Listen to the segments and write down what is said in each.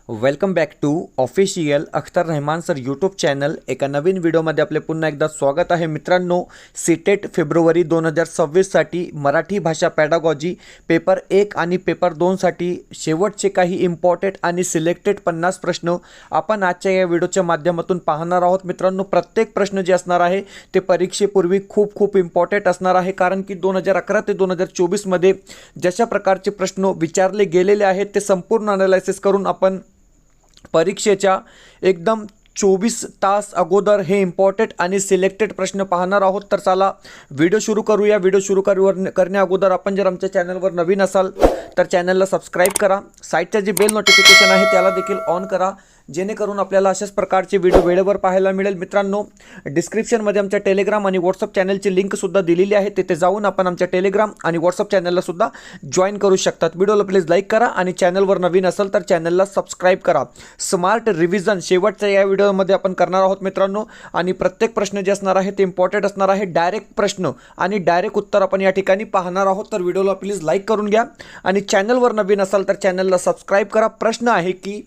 Welcome back to official Akhtar Rahman sir YouTube channel. एका नवीन व्हिडिओमध्ये आपले पुन्हा एकदा स्वागत आहे. मित्रांनो, सीटेट फेब्रुवारी 2026साठी मराठी भाषा पॅडागॉजी पेपर 1 आणि पेपर 2साठी शेवटचे काही इम्पॉर्टंट आणि सिलेक्टेड 50 प्रश्न आपण आजच्या या व्हिडिओच्या माध्यमातून पाहणार आहोत. मित्रांनो, प्रत्येक प्रश्न जे असणार आहे ते परीक्षेपूर्वी खूप इम्पॉर्टंट असणार आहे, कारण की 2011 ते 2024मध्ये जशा प्रकारचे प्रश्न विचारले गेलेले आहेत ते संपूर्ण अनालायसिस करून आपण परीक्षेच्या एकदम 24 तास अगोदर हे इम्पॉर्टंट आणि सिलेक्टेड प्रश्न पाहणार आहोत. तर चला व्हिडिओ सुरू करूया. व्हिडिओ सुरू करण्या अगोदर आपण जर आमच्या चॅनलवर नवीन असाल तर चॅनलला सबस्क्राईब करा. साईडच्या जे बेल नोटिफिकेशन आहे त्याला देखील ऑन करा, जेणेकरून आपल्याला अशाच प्रकारचे व्हिडिओ वेळेवर पाहायला मिळेल. मित्रांनो, डिस्क्रिप्शनमध्ये आमच्या टेलिग्राम आणि व्हॉट्सअप चॅनलची लिंकसुद्धा दिलेली आहे. तिथे जाऊन आपण आमच्या टेलिग्राम आणि व्हॉट्सअप चॅनलला सुद्धा जॉईन करू शकतात. व्हिडिओला प्लीज लाईक करा आणि चॅनलवर नवीन असेल तर चॅनलला सबस्क्राईब करा. स्मार्ट रिव्हिजन शेवटच्या या व्हिडिओमध्ये आपण करणार आहोत मित्रांनो, आणि प्रत्येक प्रश्न जे असणार आहे ते इम्पॉर्टंट असणार आहे. डायरेक्ट प्रश्न आणि डायरेक्ट उत्तर आपण या ठिकाणी पाहणार आहोत. तर व्हिडिओला प्लीज लाईक करून घ्या आणि चॅनलवर नवीन असाल तर चॅनलला सबस्क्राईब करा. प्रश्न आहे की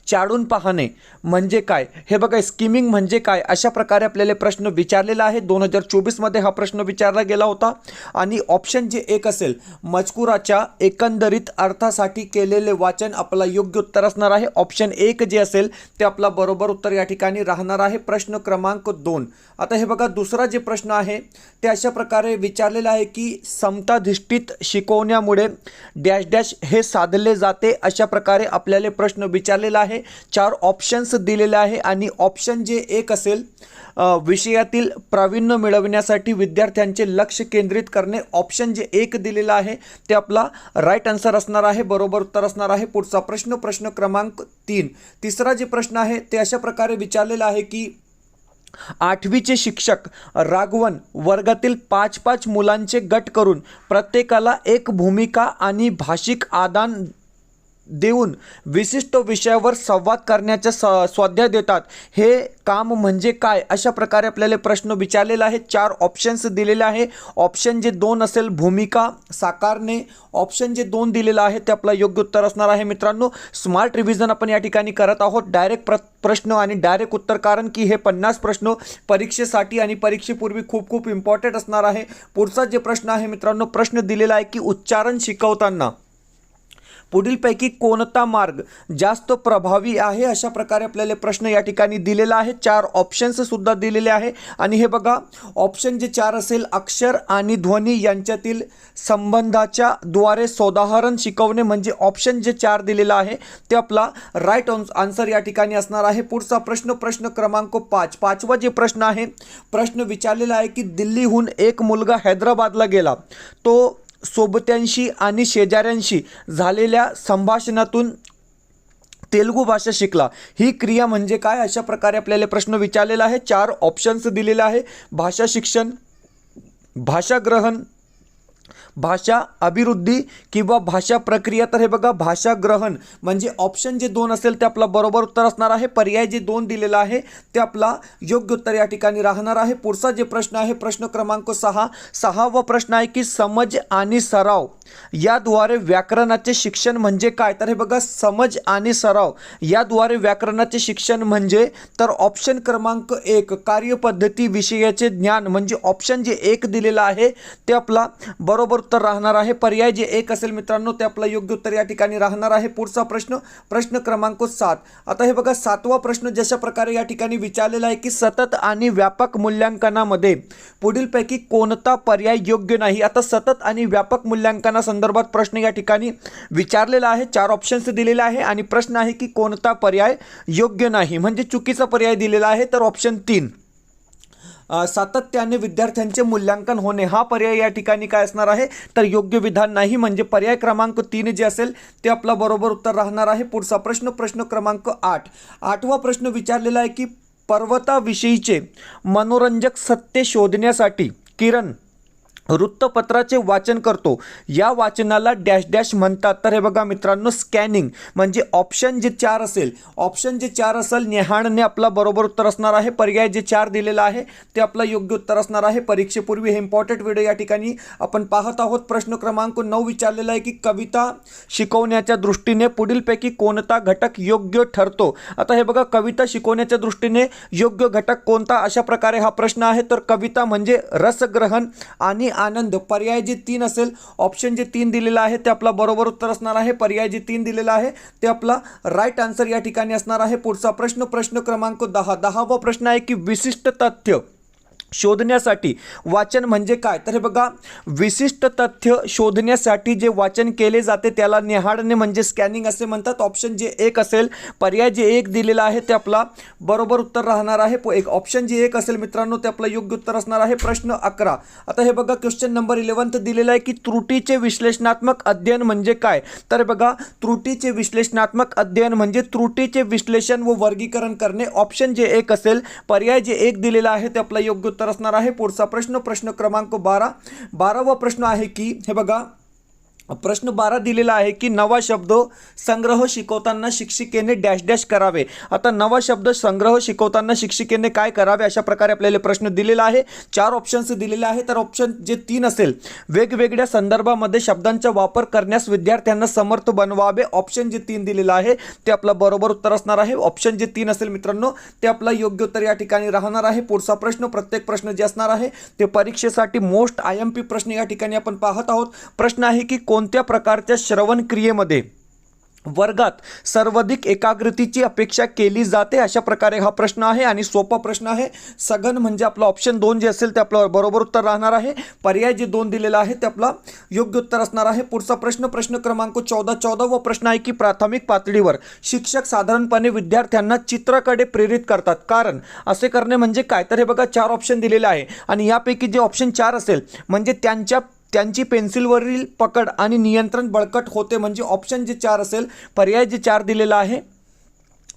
चाडून पाहणे म्हणजे काय? हे बघा, स्किमिंग म्हणजे काय? अशा प्रकारे आपल्याला प्रश्न विचारलेला आहे. 2024मध्ये हा प्रश्न विचारला गेला होता. आणि ऑप्शन जे एक असेल, मजकुराच्या एकंदरीत अर्थासाठी केलेले वाचन आपला योग्य उत्तर असणार आहे. ऑप्शन एक जे असेल ते आपला बरोबर उत्तर या ठिकाणी राहणार आहे. प्रश्न क्रमांक 2. आता हे बघा, दुसरा जे प्रश्न आहे ते अशा प्रकारे विचारलेला आहे की समताधिष्ठित शिकवण्यामुळे डॅश डॅश हे साधले जाते. अशा प्रकारे आपल्याला प्रश्न विचारलेला आहे. 4 ऑप्शन्स दिलेले आहे आणि ऑप्शन जे एक असेल, विषयातील प्रावीण्य मिळवण्यासाठी विद्यार्थ्यांचे लक्ष केंद्रित करणे. ऑप्शन जे एक दिलेला आहे ते आपला राईट आन्सर असणार आहे, बरोबर उत्तर असणार आहे. पुढचा प्रश्न, प्रश्न क्रमांक 3. तिसरा जे प्रश्न आहे ते अशा प्रकारे विचारलेला आहे की 8वीचे शिक्षक राघवन वर्गातील 5-5 मुलांचे गट करून प्रत्येकाला एक भूमिका आणि भाषिक आदान देऊन विशिष्ट विषयावर संवाद करण्याचा स्वाध्याय देतात. हे काम म्हणजे काय? अशा प्रकारे आपल्याला प्रश्न विचारलेला आहे. 4 ऑप्शन्स दिलेले आहे. ऑप्शन जे 2 असेल, भूमिका साकारणे. ऑप्शन जे 2 दिलेलं आहे ते आपलं योग्य उत्तर असणार आहे. मित्रांनो, स्मार्ट रिव्हिजन आपण या ठिकाणी करत आहोत. डायरेक्ट प्रश्न आणि डायरेक्ट उत्तर, कारण की हे 50 प्रश्न परीक्षेसाठी आणि परीक्षेपूर्वी खूप इम्पॉर्टंट असणार आहे. पुढचा जे प्रश्न आहे मित्रांनो, प्रश्न दिलेला आहे की उच्चारण शिकवताना पुढीलपैकी कोणता मार्ग जास्त प्रभावी आहे? अशा प्रकारे आपल्याला प्रश्न या ठिकाणी दिलेला आहे. 4 ऑप्शन्स सुद्धा दिलेले आहे. आणि हे बघा, ऑप्शन जे 4 असेल, अक्षर आणि ध्वनी यांच्यातील संबंधाच्या द्वारे सोदाहरण शिकवणे म्हणजे ऑप्शन जे 4 दिलेला आहे ते आपला राईट आन्सर या ठिकाणी असणार आहे. पुढचा प्रश्न, प्रश्न क्रमांक 5. 5वा जे प्रश्न आहे, प्रश्न विचारलेला आहे की दिल्लीहून एक मुलगा हैदराबादला गेला. तो सोबत्यांशी आणि शेजाऱ्यांशी झालेल्या संभाषणातून तेलुगू भाषा शिकला. ही क्रिया म्हणजे काय? अशा प्रकारे आपल्याला प्रश्न विचारलेला आहे. 4 ऑप्शन्स दिलेले आहे. भाषा शिक्षण, भाषा ग्रहण, भाषा अभिवृद्धी किंवा भाषा प्रक्रिया. तर हे बघा, भाषा ग्रहण म्हणजे ऑप्शन जे 2 असेल ते आपला बरोबर उत्तर असणार आहे. पर्याय जे 2 दिलेला आहे ते आपला योग्य उत्तर या ठिकाणी राहणार आहे. पुढचा जे प्रश्न आहे, प्रश्न क्रमांक 6. 6वा प्रश्न आहे की समज आणि सराव याद्वारे व्याकरणाचे शिक्षण म्हणजे काय? तर हे बघा, समज आणि सराव याद्वारे व्याकरणाचे शिक्षण म्हणजे, तर ऑप्शन क्रमांक 1 कार्यपद्धती विषयाचे ज्ञान म्हणजे ऑप्शन जे 1 दिलेला आहे ते आपला बरोबर उत्तर राहणार आहे. पर्याय जे 1 असेल मित्रांनो ते आपलं योग्य उत्तर या ठिकाणी राहणार आहे. पुढचा प्रश्न, प्रश्न क्रमांक 7. आता हे बघा, 7वा प्रश्न जशा प्रकारे या ठिकाणी विचारलेला आहे की सतत आणि व्यापक मूल्यांकनामध्ये पुढीलपैकी कोणता पर्याय योग्य नाही? आता सतत आणि व्यापक मूल्यांकनासंदर्भात प्रश्न या ठिकाणी विचारलेला आहे. 4 ऑप्शन्स दिलेले आहे आणि प्रश्न आहे की कोणता पर्याय योग्य नाही म्हणजे चुकीचा पर्याय दिलेला आहे. तर ऑप्शन 3, सातत्याने विद्यार्थ्यांचे मूल्यांकन होणे हा पर्याय या ठिकाणी काय असणार आहे? तर योग्य विधान नाही म्हणजे पर्याय क्रमांक 3 जे असेल ते आपला बरोबर उत्तर राहणार आहे. पुढचा प्रश्न, प्रश्न क्रमांक 8. 8वा प्रश्न विचारलेला आहे की पर्वताविषयीचे मनोरंजक सत्य शोधण्यासाठी किरण वृत्तपत्राचे वाचन करतो या वाचनाला डॅश डॅश म्हणतात. तर हे बघा मित्रांनो, स्कॅनिंग. म्हणजे ऑप्शन जे 4 असेल, ऑप्शन जे 4 असेल न्याहाळणे आपला बरोबर उत्तर असणार आहे. पर्याय जे 4 दिलेला आहे ते आपलं योग्य उत्तर असणार आहे. परीक्षेपूर्वी हे इम्पॉर्टंट व्हिडिओ या ठिकाणी आपण पाहत आहोत. प्रश्न क्रमांक 9 विचारलेला आहे की कविता शिकवण्याच्या दृष्टीने पुढीलपैकी कोणता घटक योग्य ठरतो. आता हे बघा, कविता शिकवण्याच्या दृष्टीने योग्य घटक कोणता, अशा प्रकारे हा प्रश्न आहे. तर कविता म्हणजे रसग्रहण आणि आनंद. पर्याय जे 3 असेल, ऑप्शन जे 3 दिलेला आहे ते आपला बरोबर उत्तर असणार आहे. पर्याय जे 3 दिलेला आहे ते आपला राईट आन्सर या ठिकाणी असणार आहे. पुढचा प्रश्न, प्रश्न क्रमांक 10. 10वा प्रश्न आहे की विशिष्ट तथ्य शोधण्यासाठी वाचन म्हणजे काय. तर हे बघा, विशिष्ट तथ्य शोधण्यासाठी जे वाचन केले जाते त्याला न्याहाळणे म्हणजे स्कॅनिंग असे म्हणतात. ऑप्शन जे 1 असेल, पर्याय जे 1 दिलेला आहे ते आपला बरोबर उत्तर राहणार आहे. एक ऑप्शन जे 1 असेल मित्रांनो ते आपलं योग्य उत्तर असणार आहे. प्रश्न 11. आता हे बघा, क्वेश्चन नंबर 11 दिलेला आहे की त्रुटीचे विश्लेषणात्मक अध्ययन म्हणजे काय. तर बघा, त्रुटीचे विश्लेषणात्मक अध्ययन म्हणजे त्रुटीचे विश्लेषण व वर्गीकरण करणे. ऑप्शन जे 1 असेल, पर्याय जे 1 दिलेला आहे ते आपलं योग्य उत्तर असणार आहे. पुढचा प्रश्न, प्रश्न क्रमांक 12. 12वा प्रश्न आहे की हे बघा, प्रश्न 12 दिलेला आहे की नवा शब्द संग्रह शिकवताना शिक्षिकेने डॅश डॅश करावे. आता नवा शब्द संग्रह शिकवताना शिक्षिकेने काय करावे, अशा प्रकारे आपल्याला प्रश्न दिलेला आहे. 4 ऑप्शन्स दिलेले आहे. तर ऑप्शन जे 3 असेल, वेगवेगळ्या संदर्भामध्ये शब्दांचा वापर करण्यास विद्यार्थ्यांना समर्थ बनवावे. ऑप्शन जे 3 दिलेलं आहे ते आपलं बरोबर उत्तर असणार आहे. ऑप्शन जे 3 असेल मित्रांनो ते आपलं योग्य उत्तर या ठिकाणी राहणार आहे. पुढचा प्रश्न, प्रत्येक प्रश्न जे असणार आहे ते परीक्षेसाठी मोस्ट IMP प्रश्न या ठिकाणी आपण पाहत आहोत. प्रश्न आहे की कोणत्या प्रकारच्या श्रवण क्रियेमध्ये वर्गात सर्वाधिक एकाग्रतेची अपेक्षा केली जाते, अशा प्रकारे हा प्रश्न आहे. आणि सोपा प्रश्न आहे. सघन म्हणजे आपलं ऑप्शन 2 जे असेल ते आपलं बरोबर उत्तर राहणार आहे. पर्याय जे 2 दिलेला आहे ते आपला योग्य उत्तर असणार आहे. पुढचा प्रश्न, प्रश्न क्रमांक 14. 14वा प्रश्न आहे की प्राथमिक पातळीवर शिक्षक साधारणपणे विद्यार्थ्यांना चित्राकडे प्रेरित करतात, कारण असे करणे म्हणजे काय. तर हे बघा, 4 ऑप्शन दिलेले आहे आणि यापैकी जे ऑप्शन 4 असेल म्हणजे त्यांची पेन्सिलवरील पकड आणि नियंत्रण बळकट होते. म्हणजे ऑप्शन जे 4 असेल, पर्याय जे 4 दिलेला आहे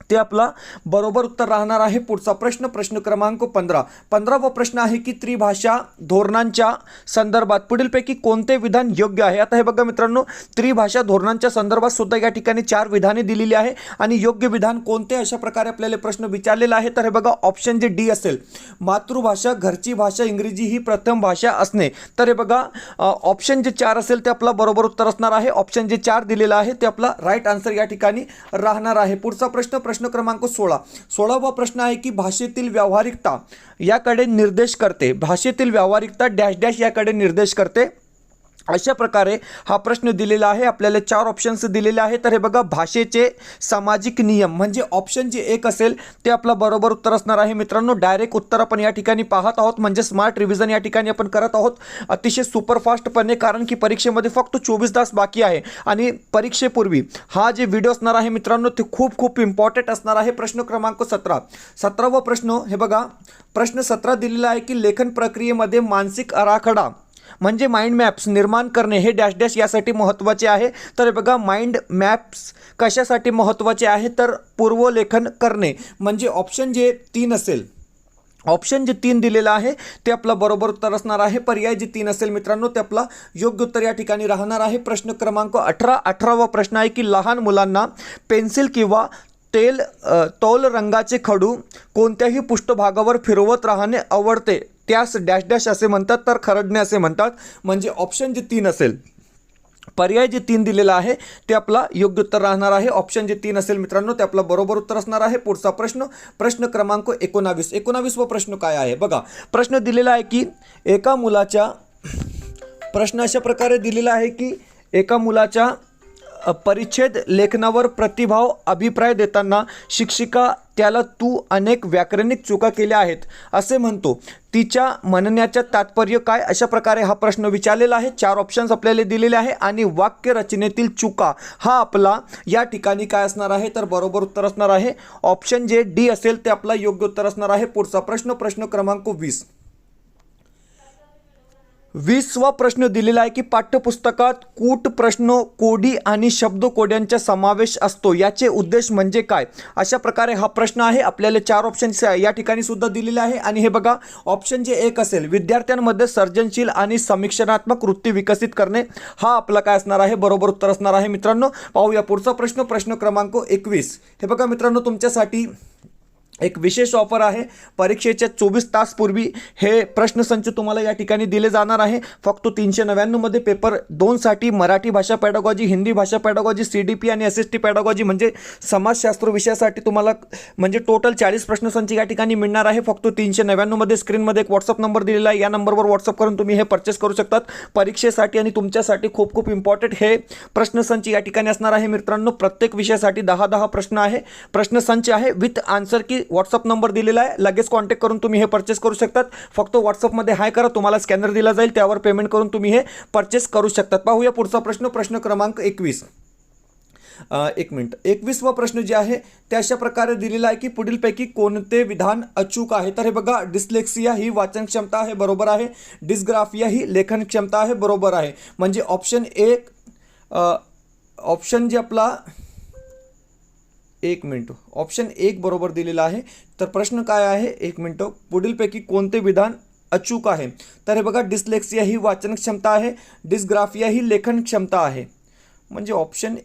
ते आपला बरोबर उत्तर राहणार आहे. पुढचा प्रश्न, प्रश्न क्रमांक 15. 15वा प्रश्न आहे की त्रिभाषा धोरणांच्या संदर्भात पुढीलपैकी कोणते विधान योग्य आहे. आता हे बघा मित्रांनो, त्रिभाषा धोरणांच्या संदर्भात सुद्धा या ठिकाणी 4 विधाने दिलेली आहे आणि योग्य विधान कोणते, अशा प्रकारे आपल्याला प्रश्न विचारलेला आहे. तर हे बघा, ऑप्शन जे डी असेल, मातृभाषा घरची भाषा इंग्रजी ही प्रथम भाषा असणे. तर हे बघा, ऑप्शन जे 4 असेल ते आपला बरोबर उत्तर असणार आहे. ऑप्शन जे 4 दिलेलं आहे ते आपला राईट आन्सर या ठिकाणी राहणार आहे. पुढचा प्रश्न, प्रश्न क्रमांक 16. 16वा प्रश्न आहे की भाषेतील व्यावहारिकता याकडे निर्देश करते. भाषेतील व्यावहारिकता डॅश डॅश याकडे निर्देश करते, अशा प्रकारे हा प्रश्न दिलेला आहे. आपल्याला 4 ऑप्शन्स दिलेले आहेत. तर हे बघा, भाषेचे सामाजिक नियम म्हणजे ऑप्शन जे 1 असेल ते आपलं बरोबर उत्तर असणार आहे. मित्रांनो, डायरेक्ट उत्तर आपण या ठिकाणी पाहत आहोत म्हणजे स्मार्ट रिव्हिजन या ठिकाणी आपण करत आहोत अतिशय सुपरफास्टपणे, कारण की परीक्षेमध्ये फक्त 24 तास बाकी आहे आणि परीक्षेपूर्वी हा जे व्हिडिओ असणार आहे मित्रांनो ते खूप इम्पॉर्टंट असणार आहे. प्रश्न क्रमांक 17. 17वा प्रश्न, हे बघा, प्रश्न 17 दिलेला आहे की लेखन प्रक्रियेमध्ये मानसिक आराखडा म्हणजे माइंड मॅप्स निर्माण करणे हे डॅश डॅश यासाठी महत्त्वाचे आहे. तर हे बघा, माइंड मॅप्स कशासाठी महत्त्वाचे आहे, तर पूर्वलेखन करणे. म्हणजे ऑप्शन जे 3 असेल, ऑप्शन जे 3 दिलेलं आहे ते आपलं बरोबर उत्तर असणार आहे. पर्याय जे 3 असेल मित्रांनो ते आपलं योग्य उत्तर या ठिकाणी राहणार आहे. प्रश्न क्रमांक 18. 18वा प्रश्न आहे की लहान मुलांना पेन्सिल किंवा तौल रंगाचे खडू कोणत्याही पृष्ठभागावर फिरवत राहणे आवडते, त्यास डॅश डॅश असे म्हणतात, तर खरडणे असे म्हणतात. म्हणजे ऑप्शन जे 3 असेल, पर्याय जे 3 दिलेला आहे ते आपला योग्य उत्तर राहणार आहे. ऑप्शन जे 3 असेल मित्रांनो ते आपलं बरोबर उत्तर असणार आहे. पुढचा प्रश्न, प्रश्न क्रमांक 19. 19वा प्रश्न काय आहे बघा, प्रश्न दिलेला आहे की एका मुलाच्या, प्रश्न अशा प्रकारे दिलेला आहे की एका मुलाच्या परिच्छेद लेखनावर प्रतिभाव अभिप्राय देताना शिक्षिका त्याला तू अनेक व्याकरणिक चुका केल्या आहेत असे म्हणतो, तिच्या म्हणण्याचे तात्पर्य काय, अशा प्रकारे हा प्रश्न विचारलेला आहे. 4 ऑप्शन्स आपल्याला दिलेले आहे आणि वाक्य रचनेतील चुका हा आपला या ठिकाणी काय असणार आहे, तर बरोबर उत्तर असणार आहे. ऑप्शन जे डी असेल ते आपला योग्य उत्तर असणार आहे. पुढचा प्रश्न, प्रश्न क्रमांक 20. 20वा प्रश्न दिलेला आहे की पाठ्यपुस्तकात कूट प्रश्न कोडी आणि शब्दकोड्यांचा समावेश असतो, याचे उद्देश म्हणजे काय? अशा प्रकारे हा प्रश्न आहे. आपल्याला 4 ऑप्शन्स या ठिकाणी सुद्धा दिलेले आहे. आणि हे बघा, ऑप्शन जे 1 असेल, विद्यार्थ्यांमध्ये सर्जनशील आणि समीक्षणात्मक वृत्ती विकसित करणे, हा आपला काय असणार आहे? बरोबर उत्तर असणार आहे. मित्रांनो, पाहूया पुढचा प्रश्न, प्रश्न क्रमांक 21. हे बघा मित्रांनो, तुमच्यासाठी एक विशेष ऑफर आहे. परीक्षेच्या 24 तास पूर्वी हे प्रश्नसंच तुम्हाला या ठिकाणी दिले जाणार आहे. फक्त 399 मध्ये पेपर 2 साठी मराठी भाषा पॅडागॉजी, हिंदी भाषा पॅडागॉजी, CDP आणि SST पॅडागॉजी म्हणजे समाजशास्त्र विषयासाठी तुम्हाला म्हणजे टोटल 40 प्रश्नसंच या ठिकाणी मिळणार आहे. फक्त 399 मध्ये. स्क्रीनमध्ये एक व्हॉट्सअप नंबर दिलेला आहे, या नंबरवर व्हॉट्सअप करून तुम्ही हे परचेस करू शकतात. परीक्षेसाठी आणि तुमच्यासाठी खूप खूप इम्पॉर्टंट हे प्रश्नसंच या ठिकाणी असणार आहे. मित्रांनो, प्रत्येक विषयासाठी 10 प्रश्न आहे, प्रश्नसंच आहे विथ आन्सर की. व्हॉट्सअप नंबर दिलेला आहे, लगेच कॉन्टॅक्ट करून तुम्ही हे परचेस करू शकतात. फक्त व्हॉट्सअपमध्ये हाय करा, तुम्हाला स्कॅनर दिला जाईल, त्यावर पेमेंट करून तुम्ही हे परचेस करू शकतात. पाहूया पुढचा प्रश्न, प्रश्न क्रमांक 21. एक मिनिट. 21वा प्रश्न जे आहे ते अशा प्रकारे दिलेला आहे की पुढीलपैकी कोणते विधान अचूक आहे? तर हे बघा, डिस्लेक्सिया ही वाचन क्षमता आहे, बरोबर आहे. डिस्ग्राफिया ही लेखन क्षमता आहे, बरोबर आहे. म्हणजे ऑप्शन 1, ऑप्शन जे आपला, एक मिनिट, ऑप्शन 1 बरोबर दिलेला आहे. तर प्रश्न काय आहे? एक मिनिट. पुढीलपैकी कोणते विधान अचूक आहे? तर हे बघा, डिस्लेक्सिया ही वाचन क्षमता आहे, डिस्ग्राफिया ही लेखन क्षमता आहे. म्हणजे ऑप्शन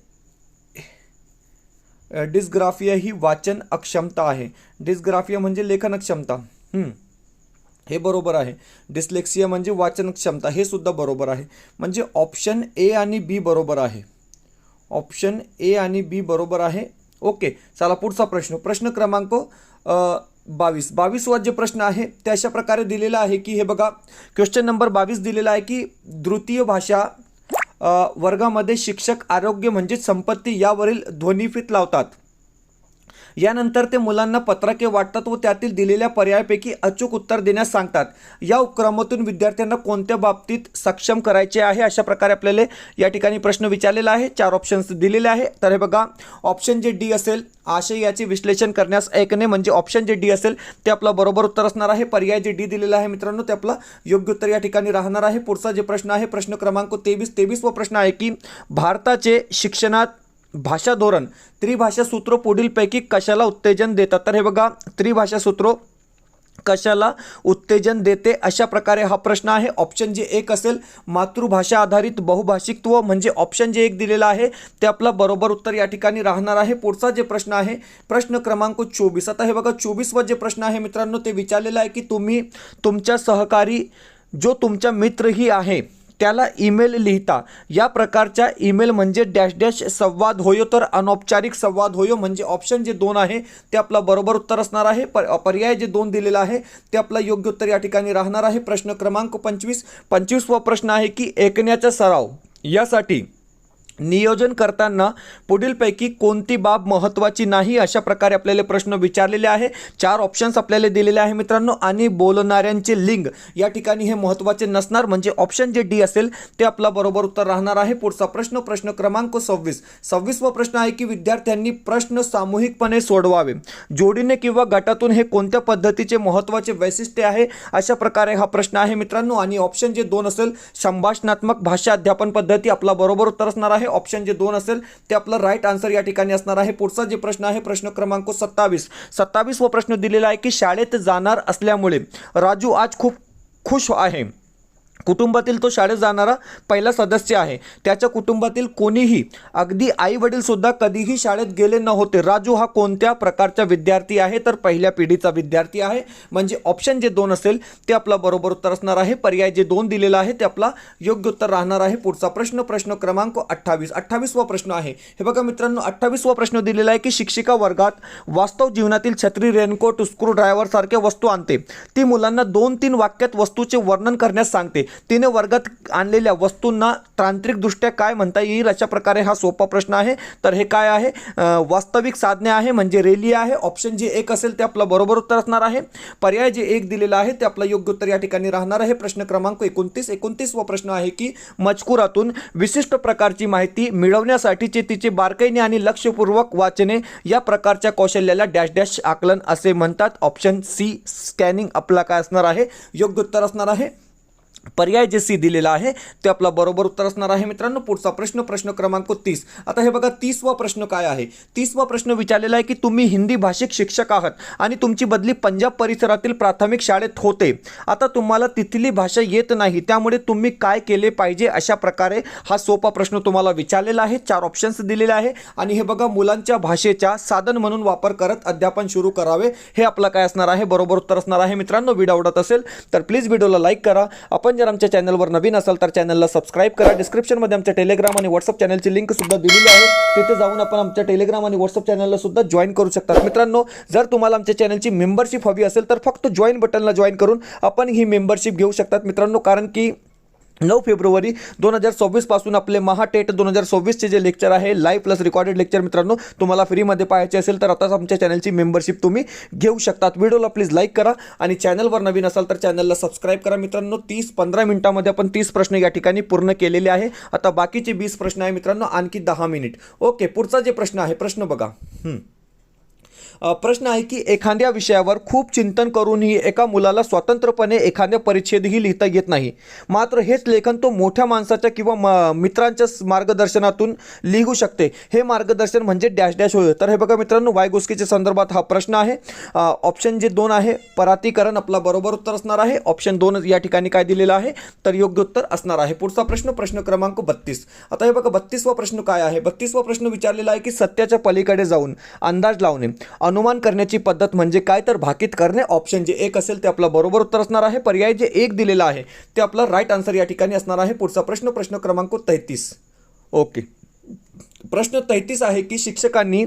डिस्ग्राफिया ही वाचन अक्षमता आहे, डिस्ग्राफिया म्हणजे लेखन अक्षमता, हे बरोबर आहे. डिस्लेक्सिया म्हणजे वाचन क्षमता, हे सुद्धा बरोबर आहे. म्हणजे ऑप्शन ए आणि बी बरोबर आहे. ऑप्शन ए आणि बी बरोबर आहे. ओके, चला पुढचा प्रश्न, प्रश्न क्रमांक 22. 22वा जे प्रश्न आहे ते अशा प्रकारे दिलेला आहे की हे बघा, क्वेश्चन नंबर 22 दिलेला आहे की द्वितीय भाषा वर्गामध्ये शिक्षक आरोग्य म्हणजे संपत्ती यावरील ध्वनिफीत लावतात. यानंतर ते मुलांना पत्रके वाटतात व त्यातील दिलेल्या पर्यायापैकी अचूक उत्तर देण्यास सांगतात. या उपक्रमातून विद्यार्थ्यांना कोणत्या बाबतीत सक्षम करायचे आहे? अशा प्रकारे आपल्याला या ठिकाणी प्रश्न विचारलेला आहे. 4 ऑप्शन्स दिलेले आहे. तर हे बघा, ऑप्शन जे डी असेल, आशयाचे विश्लेषण करण्यास ऐकणे, म्हणजे ऑप्शन जे डी असेल ते आपला बरोबर उत्तर असणार आहे. पर्याय जे डी दिलेला आहे मित्रांनो, ते आपला योग्य उत्तर या ठिकाणी राहणार आहे. पुढचा जे प्रश्न आहे, प्रश्न क्रमांक 23वा प्रश्न आहे की भारताचे शिक्षणात भाषा धोरण त्रिभाषा सूत्र पुढीलपैकी कशाला उत्तेजन देतात? तर हे बघा, त्रिभाषा सूत्र कशाला उत्तेजन देते? अशा प्रकारे हा प्रश्न आहे. ऑप्शन जे 1 असेल, मातृभाषा आधारित बहुभाषिकत्व, म्हणजे ऑप्शन जे 1 दिलेला आहे ते आपला बरोबर उत्तर या ठिकाणी राहणार आहे. पुढचा जे प्रश्न आहे, प्रश्न क्रमांक 24. आता हे बघा, 24वा जे प्रश्न आहे मित्रांनो ते विचारलेला आहे की तुम्ही तुमच्या सहकारी जो तुमचा मित्रही आहे त्याला ईमेल लिहिता. या प्रकारच्या ईमेल म्हणजे डॅश डॅश संवाद होयो, तर अनौपचारिक संवाद होयो. म्हणजे ऑप्शन जे 2 आहे ते आपला बरोबर उत्तर असणार आहे. पर्याय जे 2 दिलेला आहे ते आपला योग्य उत्तर या ठिकाणी राहणार आहे. प्रश्न क्रमांक 25वा प्रश्न आहे की ऐकण्याचा सराव यासाठी नियोजन करताना पुढीलपैकी कोणती बाब महत्त्वाची नाही? अशा प्रकारे आपल्याला प्रश्न विचारलेले आहे. 4 ऑप्शन्स आपल्याला दिलेले आहे मित्रांनो. आणि बोलणाऱ्यांचे लिंग या ठिकाणी हे महत्त्वाचे नसणार, म्हणजे ऑप्शन जे डी असेल ते आपला बरोबर उत्तर राहणार आहे. पुढचा प्रश्न, प्रश्न क्रमांक 26वा प्रश्न आहे की विद्यार्थ्यांनी प्रश्न सामूहिकपणे सोडवावे. जोडीने किंवा गटातून हे कोणत्या पद्धतीचे महत्त्वाचे वैशिष्ट्य आहे? अशा प्रकारे हा प्रश्न आहे मित्रांनो. आणि ऑप्शन जे 2 असेल, संभाषणात्मक भाषा अध्यापन पद्धती, आपला बरोबर उत्तर असणार आहे. ऑप्शन जे 2 असेल ते आपला राईट आन्सर या ठिकाणी असणार आहे. पुढचा जे प्रश्न आहे, प्रश्न क्रमांक 27वा प्रश्न दिलेला आहे की शाळेत जाणार असल्यामुळे राजू आज खूप खुश आहे. कुटुंबातील तो शाळेत जाणारा पहिला सदस्य आहे. त्याच्या कुटुंबातील कोणीही, अगदी आई वडील सुद्धा कधीही शाळेत गेले नव्हते. राजू हा कोणत्या प्रकारचा विद्यार्थी आहे? तर पहिल्या पिढीचा विद्यार्थी आहे. म्हणजे ऑप्शन जे 2 असेल ते आपला बरोबर उत्तर असणार आहे. पर्याय जे 2 दिलेला आहे ते आपला योग्य उत्तर राहणार आहे. पुढचा प्रश्न, प्रश्न क्रमांक 28वा प्रश्न आहे. हे बघा मित्रांनो, 28वा प्रश्न दिलेला आहे की शिक्षिका वर्गात वास्तव जीवनातील छत्री, रेनकोट, स्क्रूड्रायव्हर सारख्या वस्तू आणते. ती मुलांना 2-3 वाक्यात वस्तूचे वर्णन करण्यास सांगते. तिने वर्गात आणलेल्या वस्तूंना तांत्रिकदृष्ट्या काय म्हणता येईल? अशा प्रकारे हा सोपा प्रश्न आहे. तर हे काय आहे? वास्तविक साधने आहे, म्हणजे रेली आहे. ऑप्शन जे 1 असेल ते आपलं बरोबर उत्तर असणार आहे. पर्याय जे 1 दिलेला आहे ते आपलं योग्य उत्तर या ठिकाणी राहणार आहे. प्रश्न क्रमांक 29वा प्रश्न आहे की मजकुरातून विशिष्ट प्रकारची माहिती मिळवण्यासाठीचे तिचे बारकाईने आणि लक्षपूर्वक वाचणे या प्रकारच्या कौशल्याला डॅश डॅश आकलन असे म्हणतात. ऑप्शन सी, स्कॅनिंग आपला काय असणार आहे? योग्य उत्तर असणार आहे. पर्याय जे सी दिलेला आहे ते आपला बरोबर उत्तर असणार आहे मित्रांनो. पुढचा प्रश्न, प्रश्न क्रमांक 30. आता हे बघा 30वा प्रश्न काय आहे. 30वा प्रश्न विचारलेला आहे की तुम्ही हिंदी भाषिक शिक्षक आहात आणि तुमची बदली पंजाब परिसरातील प्राथमिक शाळेत होते. आता तुम्हाला तिथली भाषा येत नाही, त्यामुळे तुम्ही काय केले पाहिजे. अशा प्रकारे हा सोपा प्रश्न तुम्हाला विचारलेला आहे. 4 ऑप्शन्स दिलेले आहे आणि हे बघा मुलांच्या भाषेचा साधन म्हणून वापर करत अध्यापन सुरू करावे, हे आपलं काय असणार आहे, बरोबर उत्तर असणार आहे मित्रांनो. व्हिडिओ आवडत असेल तर प्लीज व्हिडिओला लाईक करा. आपण जर आमच्या चॅनलवर नवीन असाल तर चॅनलला सबस्क्राईब करा. डिस्क्रिप्शनमध्ये आमच्या टेलिग्राम आणि व्हॉट्सअप चॅनलची लिंक सुद्धा दिलेली आहे, तिथे जाऊन आपण आमच्या टेलिग्राम आणि व्हॉट्सअप चॅनलला सुद्धा जॉईन करू शकतात मित्रांनो. जर तुम्हाला आमच्या चॅनलची मेंबरशिप हवी असेल तर फक्त जॉईन बटनला जॉईन करून आपण ही मेंबरशिप घेऊ शकतात मित्रांनो. कारण की 9 फेब्रुवारी 2024 पासून आपले महाटेट 2024चे जे लेक्चर आहे लाईव्ह प्लस रेकॉर्डेड लेक्चर मित्रांनो तुम्हाला फ्रीमध्ये पाहायचे असेल तर आताच आमच्या चॅनलची मेंबरशिप तुम्ही घेऊ शकतात. व्हिडिओला प्लीज लाईक करा आणि चॅनलवर नवीन असाल तर चॅनलला सबस्क्राईब करा मित्रांनो. 15 मिनिटांमध्ये आपण 30 प्रश्न या ठिकाणी पूर्ण केलेले आहे. आता बाकीचे 20 प्रश्न आहे मित्रांनो, आणखी 10 मिनिट. ओके, पुढचा जे प्रश्न आहे, प्रश्न बघा. प्रश्न आहे की एखाद्या विषयावर खूप चिंतन करूनही एका मुलाला स्वतंत्रपणे एखाद्या परिच्छेदही लिहिता येत नाही, मात्र हेच लेखन तो मोठ्या माणसाच्या किंवा मित्रांच्या मार्गदर्शनातून लिहू शकते. हे मार्गदर्शन म्हणजे डॅश डॅश होय. तर हे बघा मित्रांनो वायगोस्कीच्या संदर्भात हा प्रश्न आहे. ऑप्शन जे 2 आहे परातीकरण आपला बरोबर उत्तर असणार आहे. ऑप्शन 2 या ठिकाणी काय दिलेलं आहे तर योग्य उत्तर असणार आहे. पुढचा प्रश्न, प्रश्न क्रमांक 32. आता हे बघा 32वा प्रश्न काय आहे. 32वा प्रश्न विचारलेला आहे की सत्याच्या पलीकडे जाऊन अंदाज लावणे, अनुमान करण्याची पद्धत म्हणजे काय तर भाकीत करणे. ऑप्शन जे 1 असेल ते आपला बरोबर उत्तर असणार आहे. पर्याय जे 1 दिलेला आहे ते आपला राईट आन्सर या ठिकाणी असणार आहे. पुढचा प्रश्न, प्रश्न क्रमांक 33. ओके, प्रश्न 33 आहे की शिक्षकांनी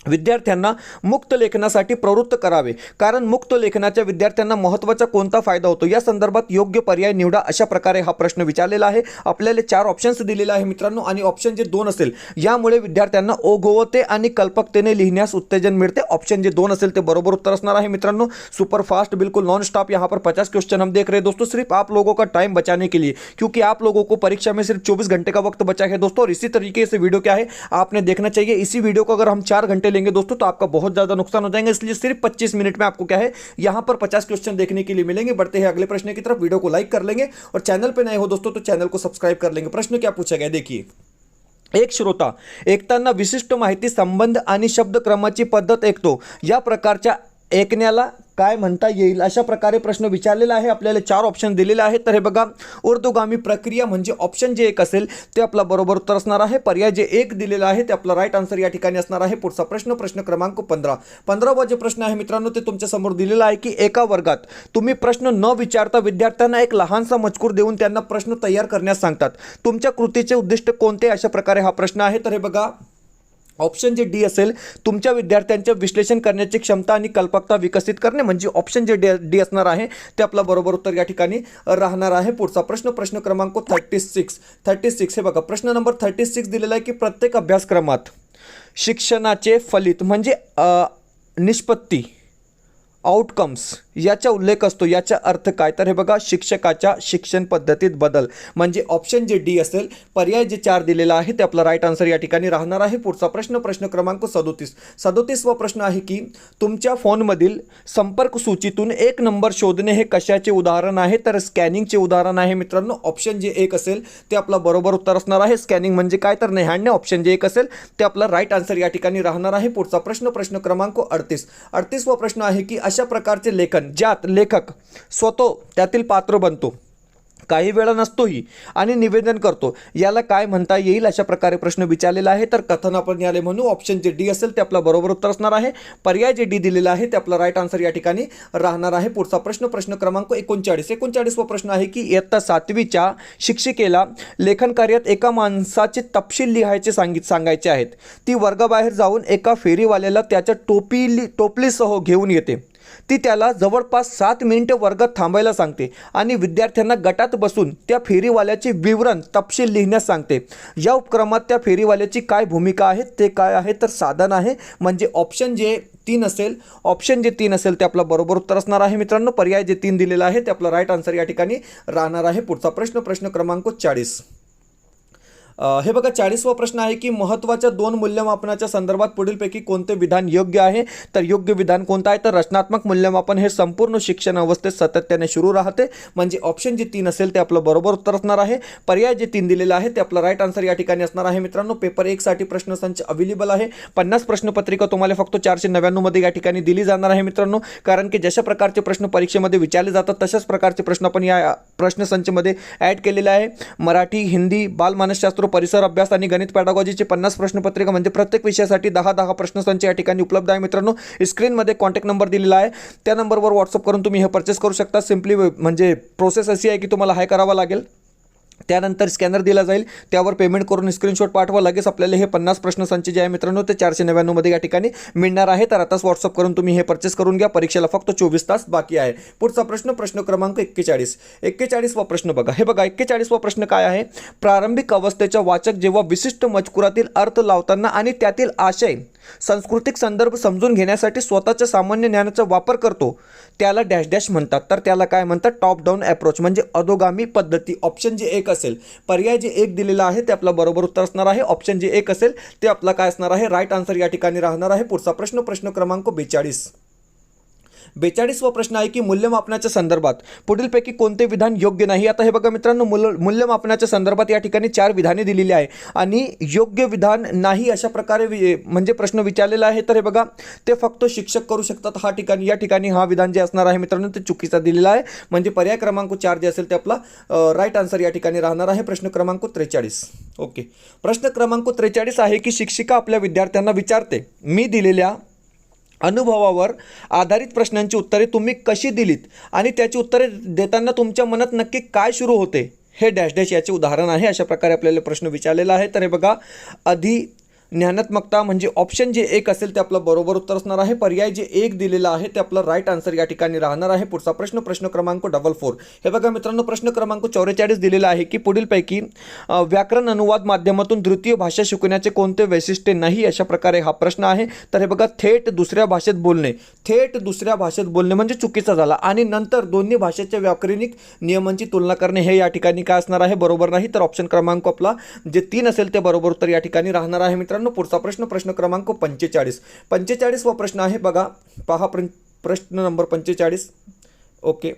विद्यार्थ्यांना मुक्त लेखनासाठी प्रवृत्त करावे, कारण मुक्त लेखनाच्या विद्यार्थ्यांना महत्त्वाचा कोणता फायदा होतो, या संदर्भात योग्य पर्याय निवडा. अशा प्रकारे हा प्रश्न विचारलेला आहे. आपल्याला 4 ऑप्शन्स दिलेले आहे मित्रांनो आणि ऑप्शन जे 2 असेल यामुळे विद्यार्थ्यांना ओघवते आणि कल्पकतेने लिहिण्यास उत्तेजन मिळते. ऑप्शन जे 2 असेल ते बरोबर उत्तर असणार है मित्रांनो. सुपर फास्ट, बिल्कुल नॉन स्टॉप. यहाँ पर 50 क्वेश्चन हम देख रहे हैं दोस्तों, सिर्फ आप लोगों का टाइम बचाने के लिए, क्योंकि आप लोगों को परीक्षा में सिर्फ 24 घंटे का वक्त बचा है दोस्तों. और इसी तरीके से वीडियो क्या है आपने देखना चाहिए. इसी वीडियो को अगर हम 4 घंटे लेंगे दोस्तों तो आपका बहुत ज्यादा नुकसान हो जाएगा, इसलिए सिर्फ 25 मिनट में आपको क्या है यहां पर 50 क्वेश्चन देखने के लिए मिलेंगे. बढ़ते हैं अगले प्रश्न की तरफ. वीडियो को लाइक कर लेंगे और चैनल पे नए हो दोस्तों तो चैनल को सब्सक्राइब कर लेंगे. प्रश्न क्या पूछा गया देखिए. एक श्रोता ऐकताना विशिष्ट माहिती, संबंध आणि शब्दक्रमाची पद्धत ऐकतो, या प्रकारच्या ऐकण्याला काय म्हणता येईल. अशा प्रकारे प्रश्न विचारलेला आहे. आपल्याला 4 ऑप्शन दिलेले आहेत. तर हे बघा ऊर्ध्वगामी प्रक्रिया म्हणजे ऑप्शन जे 1 असेल ते आपला बरोबर उत्तर असणार आहे. पर्याय जे 1 दिलेला आहे ते आपला राईट आन्सर या ठिकाणी असणार आहे. पुढचा प्रश्न, प्रश्न क्रमांक 15. 15वा जे प्रश्न आहे मित्रांनो ते तुमच्या समोर दिलेला आहे की एका वर्गात तुम्ही प्रश्न न विचारता विद्यार्थ्यांना एक लहानसा मजकूर देऊन त्यांना प्रश्न तयार करण्यास सांगतात. तुमच्या कृतीचे उद्दिष्ट कोणते. अशा प्रकारे हा प्रश्न आहे. तर हे बघा ऑप्शन जे डी असेल तुमच्या विद्यार्थ्यांचे विश्लेषण करण्याची क्षमता आणि कल्पकता विकसित करणे, म्हणजे ऑप्शन जे डी असणार आहे ते आपला बरोबर उत्तर या ठिकाणी राहणार आहे. पुढचा प्रश्न, प्रश्न क्रमांक 36. हे बघा प्रश्न नंबर 36 दिलेला आहे की प्रत्येक अभ्यासक्रमात शिक्षणाचे फलित म्हणजे निष्पत्ती, आउटकम्स याचा उल्लेख असतो. याचा अर्थ काय. तर हे बघा शिक्षकाच्या शिक्षण पद्धतीत बदल, म्हणजे ऑप्शन जे डी असेल. पर्याय जे 4 दिलेला आहे ते आपला राईट आन्सर या ठिकाणी राहणार आहे. पुढचा प्रश्न, प्रश्न क्रमांक 37वा प्रश्न आहे की तुमच्या फोनमधील संपर्क सूचीतून 1 नंबर शोधणे हे कशाचे उदाहरण आहे. तर स्कॅनिंगचे उदाहरण आहे मित्रांनो. ऑप्शन जे 1 असेल ते आपला बरोबर उत्तर असणार आहे. स्कॅनिंग म्हणजे काय तर नेहाळणे. ऑप्शन जे 1 असेल ते आपला राईट आन्सर या ठिकाणी राहणार आहे. पुढचा प्रश्न, प्रश्न क्रमांक 38वा प्रश्न आहे की अशा प्रकारचे लेखन ज्यात लेखक स्वतः त्यातील पात्र बनतो, काही वेळा नसतोही आणि निवेदन करतो, याला काय म्हणता येईल. अशा प्रकारे प्रश्न विचारलेला आहे. तर कथन आपण याला म्हणू. ऑप्शन जे डी असेल ते आपला बरोबर उत्तर असणार आहे. पर्याय जे डी दिलेला आहे ते आपला राईट आन्सर या ठिकाणी राहणार आहे. पुढचा प्रश्न, प्रश्न क्रमांक 39वा प्रश्न आहे की इयत्ता 7वीच्या शिक्षिकेला लेखन कार्यात एका माणसाचे तपशील लिहायचे सांगायचे आहेत. ती वर्गाबाहेर जाऊन एका फेरीवाल्याला त्याच्या टोपलीसह घेऊन येते. ती त्याला जवळपास 7 मिनिटे वर्गात थांबायला सांगते आणि विद्यार्थ्यांना गटात बसून त्या फेरीवाल्याचे विवरण तपशील लिहिण्यास सांगते. या उपक्रमात त्या फेरीवाल्याची काय भूमिका आहे. ते काय आहे तर साधन आहे, म्हणजे ऑप्शन जे 3 असेल ते आपला बरोबर उत्तर असणार आहे मित्रांनो. पर्याय जे 3 दिलेला आहे ते आपला राईट आन्सर या ठिकाणी राहणार आहे. पुढचा प्रश्न, प्रश्न क्रमांक 40. हे बघा 40वा प्रश्न आहे की महत्त्वाच्या दोन मूल्यमापनाच्या संदर्भात पुढीलपैकी कोणते विधान योग्य आहे. तर योग्य विधान कोणतं आहे तर रचनात्मक मूल्यमापन हे संपूर्ण शिक्षण अवस्थेत सातत्याने सुरू राहते. म्हणजे ऑप्शन जे 3 असेल ते आपलं बरोबर उत्तर असणार आहे. पर्याय जे 3 दिलेलं आहे ते आपलं राईट आन्सर या ठिकाणी असणार आहे. मित्रांनो पेपर 1 साठी प्रश्नसंच अवेलेबल आहे. 50 प्रश्नपत्रिका तुम्हाला फक्त 499 मध्ये या ठिकाणी दिली जाणार आहे मित्रांनो. कारण की जशा प्रकारचे प्रश्न परीक्षेमध्ये विचारले जातात तशाच प्रकारचे प्रश्न आपण या प्रश्नसंचमध्ये ॲड केलेले आहे. मराठी, हिंदी, बालमानसशास्त्र, परिसर अभ्यास आणि गणित पॅडागॉजीचे 50 प्रश्नपत्रिका म्हणजे प्रत्येक विषयासाठी 10 प्रश्नसंच या ठिकाणी उपलब्ध आहे मित्रांनो. स्क्रीनमध्ये कॉन्टॅक्ट नंबर दिलेला आहे. त्या नंबरवर व्हॉट्सअप करून तुम्ही हे परचेस करू शकता. सिम्पली म्हणजे प्रोसेस अशी आहे की तुम्हाला हाय करावा लागेल, त्यानंतर स्कॅनर दिला जाईल, त्यावर पेमेंट करून स्क्रीनशॉट पाठवा. लगेच आपल्याला हे 50 प्रश्नसंच जे आहे मित्रांनो ते 499 मध्ये या ठिकाणी मिळणार आहे. तर आताच व्हॉट्सअप करून तुम्ही हे परचेस करून घ्या. परीक्षेला फक्त 24 तास बाकी आहे. पुढचा प्रश्न क्रमांक 41वा प्रश्न बघा. हे बघा 41वा प्रश्न काय आहे. प्रारंभिक अवस्थेच्या वाचक जेव्हा विशिष्ट मजकुरातील अर्थ लावताना आणि त्यातील आशय, सांस्कृतिक संदर्भ समजून घेण्यासाठी स्वतःच्या सामान्य ज्ञानाचा वापर करतो त्याला डॅश डॅश म्हणतात. तर त्याला काय म्हणतात टॉप डाऊन अप्रोच म्हणजे अधोगामी पद्धती. ऑप्शन जे 1 असेल, पर्याय जे 1 दिलेला आहे ते आपला बरोबर उत्तर असणार आहे. ऑप्शन जे 1 असेल ते आपला काय असणार आहे राईट आन्सर या ठिकाणी राहणार आहे. पुढचा प्रश्न क्रमांक 42वा प्रश्न आहे की मूल्यमापनाच्या संदर्भात पुढीलपैकी कोणते विधान योग्य नाही. आता हे बघा मित्रांनो मूल्यमापनाच्या संदर्भात या ठिकाणी 4 विधाने दिलेली आहे आणि योग्य विधान नाही अशा प्रकारे म्हणजे प्रश्न विचारलेला आहे. तर हे बघा ते फक्त शिक्षक करू शकतात. या ठिकाणी हा विधान जे असणार आहे मित्रांनो ते चुकीचा दिलेला आहे. म्हणजे पर्याय क्रमांक 4 जे असेल ते आपला राईट आन्सर या ठिकाणी राहणार आहे. प्रश्न क्रमांक 43. ओके, प्रश्न क्रमांक 43 आहे की शिक्षिका आपल्या विद्यार्थ्यांना विचारते, मी दिलेल्या अनुभवावर आधारित प्रश्नांची उत्तरे तुम्ही कशी दिलीत आणि त्याची उत्तरे देताना तुमच्या मनात नक्की काय सुरू होते. हे डॅश डॅश याचे उदाहरण आहे. अशा प्रकारे आपल्याला प्रश्न विचारलेला आहे. तर हे बघा ज्ञानात्मकता म्हणजे ऑप्शन जे 1 असेल ते आपलं बरोबर उत्तर असणार आहे. पर्याय जे 1 दिलेला आहे ते आपलं राईट आन्सर या ठिकाणी राहणार आहे. पुढचा प्रश्न क्रमांक 44. हे बघा मित्रांनो प्रश्न क्रमांक 44 दिलेला आहे की पुढीलपैकी व्याकरण अनुवाद माध्यमातून द्वितीय भाषा शिकवण्याचे कोणते वैशिष्ट्य नाही. अशा प्रकारे हा प्रश्न आहे. तर हे बघा थेट दुसऱ्या भाषेत बोलणे म्हणजे चुकीचा झाला आणि नंतर दोन्ही भाषेच्या व्याकरणिक नियमांची तुलना करणे हे या ठिकाणी काय असणार आहे बरोबर नाही. तर ऑप्शन क्रमांक आपला जे 3 असेल ते बरोबर उत्तर या ठिकाणी राहणार आहे मित्रांनो. पुढचा प्रश्न क्रमांक 45वा प्रश्न आहे. बघा पहा प्रश्न नंबर 45. ओके,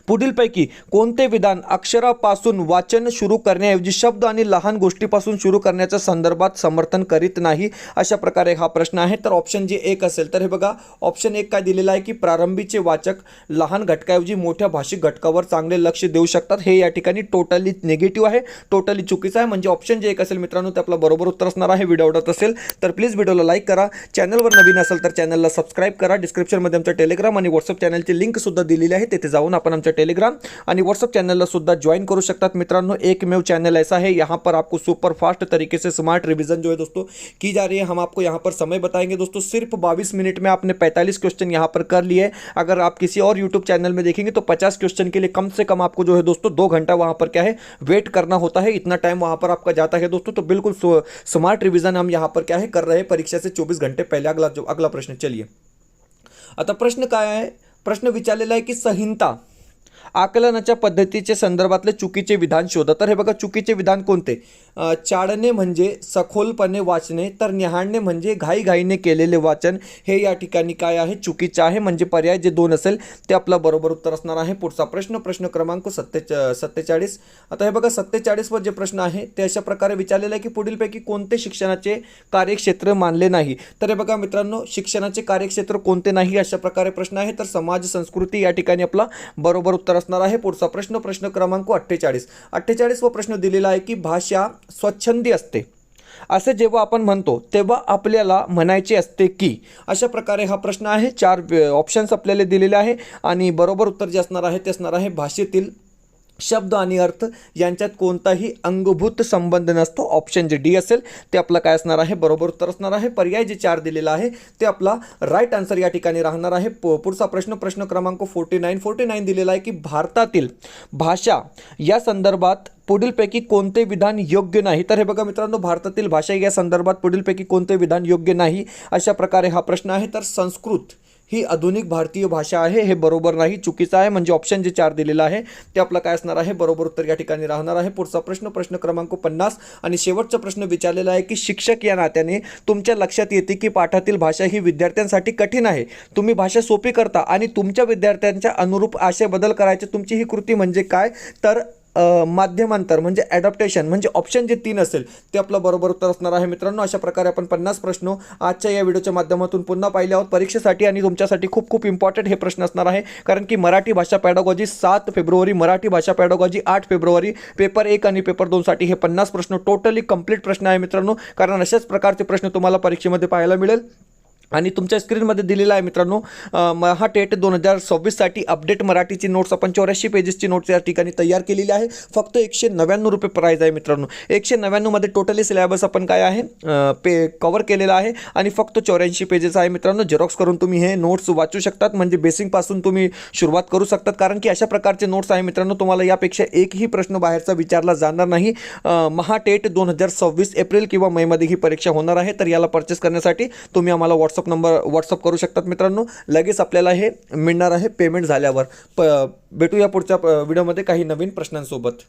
पुढीलपैकी कोणते विधान अक्षरापासून वाचन सुरू करण्याऐवजी शब्द आणि लहान गोष्टीपासून सुरू करण्याच्या संदर्भात समर्थन करीत नाही. अशा प्रकारे हा प्रश्न आहे. तर ऑप्शन जे 1 असेल तर हे बघा ऑप्शन 1 काय दिलेला आहे की प्रारंभीचे वाचक लहान घटकाऐवजी मोठ्या भाषिक घटकावर चांगले लक्ष देऊ शकतात. हे या ठिकाणी टोटली निगेटिव्ह आहे, टोटली चुकीचं आहे. म्हणजे ऑप्शन जे 1 असेल मित्रांनो ते आपलं बरोबर उत्तर असणार आहे. व्हिडिओ आवडत असेल तर प्लीज व्हिडिओला लाईक करा. चॅनलवर नवीन असेल तर चॅनलला सबस्क्राईब करा. डिस्क्रिप्शनमध्ये आमच्या टेलिग्राम आणि व्हॉट्सअप चॅनलची लिंक सुद्धा दिलेली आहे. तिथे जाऊन आपण आमच्या टेलीग्राम आणि व्हाट्सएप चैनल सुद्धा ज्वाइन करू शकतात मित्रांनो. एकमेव चैनल ऐसा है यहाँ पर आपको सुपर फास्ट तरीके से स्मार्ट रिवीजन जो है दोस्तों की जा रही है. हम आपको यहाँ पर समय बताएंगे दोस्तों. सिर्फ 22 मिनट में आपने 45 क्वेश्चन यहाँ पर कर लिए. अगर आप किसी और यूट्यूब चैनल में देखेंगे तो 50 क्वेश्चन के लिए कम से कम आपको जो है दोस्तों 2 घंटा वहाँ पर क्या है वेट करना होता है. इतना टाइम वहाँ पर आपका जाता है दोस्तों. तो बिल्कुल स्मार्ट रिवीजन हम यहाँ पर क्या है कर रहे हैं परीक्षा से 24 घंटे पहले. अगला प्रश्न चलिए. आता प्रश्न काय आहे. प्रश्न विचारलेला आहे की संहिता आकलनाच्या पद्धतीचे संदर्भातले चुकीचे विधान शोधा. तर हे बघा चुकीचे विधान कोणते. चाळणे म्हणजे सखोलपणे वाचणे, तर न्याहाळणे म्हणजे घाईघाईने केलेले वाचन. हे या ठिकाणी काय आहे चुकीचे आहे. म्हणजे पर्याय जे 2 असेल ते आपलं बरोबर उत्तर असणार आहे. पुढचा प्रश्न क्रमांक 47. आता हे बघा 47 वर जे प्रश्न आहे ते अशा प्रकारे विचारलेला आहे की पुढीलपैकी कोणते शिक्षणाचे कार्यक्षेत्र मानले नाही. तर हे बघा मित्रांनो शिक्षणाचे कार्यक्षेत्र कोणते नाही अशा प्रकारे प्रश्न आहे. तर समाज संस्कृती या ठिकाणी आपला बरोबर उत्तर असणार आहे. पुढचा प्रश्न क्रमांक 48 वा प्रश्न दिलेला आहे की भाषा स्वच्छंदी असते असे जेव्हा आपण म्हणतो तेव्हा आपल्याला म्हणायचे असते की. अशा प्रकारे हा प्रश्न आहे. 4 ऑप्शन्स आपल्याला दिलेले आहे आणि बरोबर उत्तर जे असणार आहे ते असणार आहे भाषेतील शब्द आणि अर्थ यांच्यात कोणताही अंगभूत संबंध नसतो. ऑप्शन जे डी असेल ते आपलं काय असणार आहे बरोबर उत्तर असणार आहे. पर्याय जे 4 दिलेला आहे ते आपला राईट आन्सर या ठिकाणी राहणार आहे. पुढचा प्रश्न क्रमांक 49 दिलेला आहे की भारतातील भाषा या संदर्भात पुढीलपैकी कोणते विधान योग्य नाही. तर हे बघा मित्रांनो भारतातील भाषा या संदर्भात पुढीलपैकी कोणते विधान योग्य नाही अशा प्रकारे हा प्रश्न आहे. तर संस्कृत ही आधुनिक भारतीय भाषा आहे, हे बरोबर नाही, चुकीचं आहे. म्हणजे ऑप्शन जे 4 दिलेलं आहे ते आपलं काय असणार आहे, बरोबर उत्तर या ठिकाणी राहणार आहे. पुढचा प्रश्न, प्रश्न क्रमांक 50 आणि शेवटचा प्रश्न विचारलेला आहे की शिक्षक या नात्याने तुमच्या लक्षात येते की पाठातील भाषा ही विद्यार्थ्यांसाठी कठीण आहे. तुम्ही भाषा सोपी करता आणि तुमच्या विद्यार्थ्यांच्या अनुरूप असे बदल करायचे. तुमची ही कृती म्हणजे काय, तर माध्यमांतर म्हणजे ॲडॉप्टेशन. म्हणजे ऑप्शन जे 3 असेल ते आपलं बरोबर उत्तर असणार आहे. मित्रांनो, अशा प्रकारे आपण 50 प्रश्न आजच्या या व्हिडिओच्या माध्यमातून पुन्हा पाहिले आहोत परीक्षेसाठी. आणि तुमच्यासाठी खूप खूप इम्पॉर्टंट हे प्रश्न असणार आहे, कारण की मराठी भाषा पॅडागॉजी 7 फेब्रुवारी, मराठी भाषा पॅडागॉजी 8 फेब्रुवारी, पेपर 1 आणि पेपर 2 साठी हे 50 प्रश्न टोटली कंप्लीट प्रश्न आहे मित्रांनो. कारण अशाच प्रकारचे प्रश्न तुम्हाला परीक्षेमध्ये पाहायला मिळेल. आणि तुमच्या स्क्रीनमध्ये दिलेला आहे मित्रांनो, हा टेट 2026 साठी अपडेट मराठीची नोट्स आपण 84 पेजेसची नोट्स या ठिकाणी तयार केलेली आहे. फक्त 199 रुपये प्राईज आहे मित्रांनो. 199 मध्ये टोटली सिलेबस आपण काय आहे कव्हर केलेला आहे आणि फक्त 84 पेजेस आहे मित्रांनो. झेरॉक्स करून तुम्ही हे नोट्स वाचू शकतात. म्हणजे बेसिकपासून तुम्ही सुरुवात करू शकतात, कारण की अशा प्रकारचे नोट्स आहे मित्रांनो. तुम्हाला यापेक्षा एकही प्रश्न बाहेरचा विचारला जाणार नाही. महाटेट 2026 एप्रिल किंवा मेमध्ये ही परीक्षा होणार आहे. तर याला परचेस करण्यासाठी तुम्ही आम्हाला व्हॉट्सअप करू शकतात मित्रांनो. लगेच आपल्याला हे मिळणार आहे पेमेंट झाल्यावर. भेटूया पुढच्या व्हिडिओमध्ये काही नवीन प्रश्नांसोबत.